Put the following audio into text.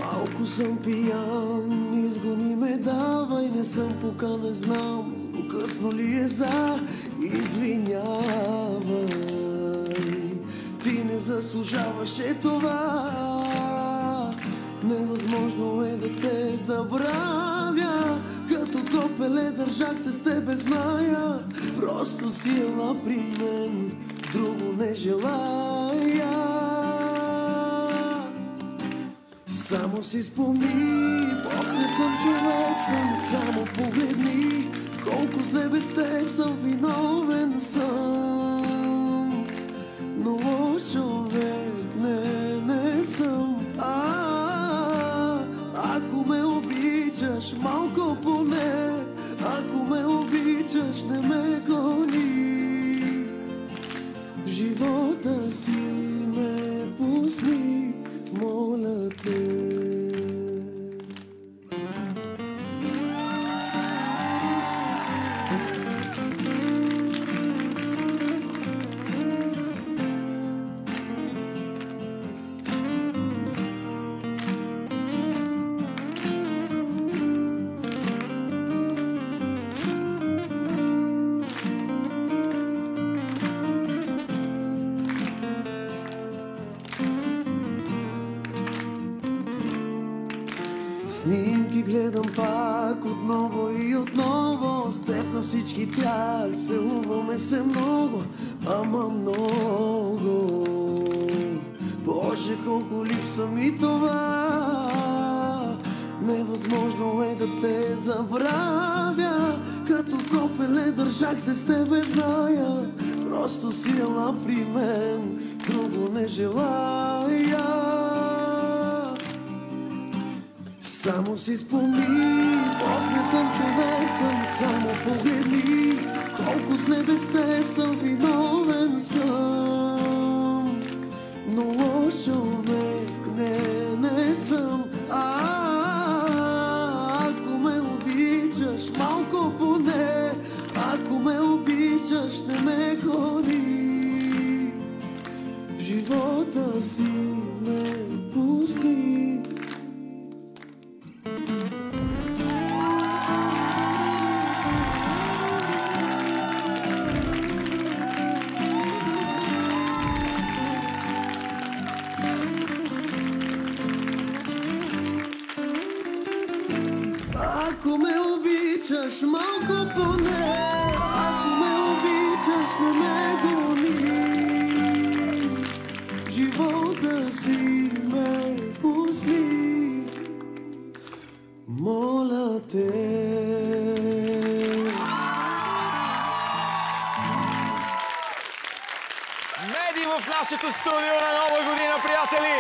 Малко съм пиян, изгони ме, давай, не съм пука, не знам, но късно ли е за извинявай. Ти не заслужаваше това, невъзможно е да те забравя. Като копеле държах се с тебе, зная, просто си ела при мен, друго не желая. Само си спомни, Бог не съм човек, съм само погледни, колко зле без теб съм, виновен съм. Но лош човек не съм. Ако ме обичаш, малко поне, ако ме обичаш, не ме гони. В живота си ме пусни, моля те. Снимки гледам пак отново и отново, с теб на всички тях, целуваме се много, ама много. Боже, колко липсва ми това, невъзможно е да те забравя. Като копеле държах се с тебе, зная, просто си ела при мен, друго не желая. Само си спомни, Бог не съм човек, съм само погледни, колко зле без теб съм, виновен съм. Но лош човек не съм. Ако ме обичаш, малко поне, ако ме обичаш, не ме гони. В живота си ме пусни. Ако ме обичаш, малко поне, ако ме обичаш, не ме гони. В живота си ме пусни, моля те. Меди в нашето студио на Нова година, приятели!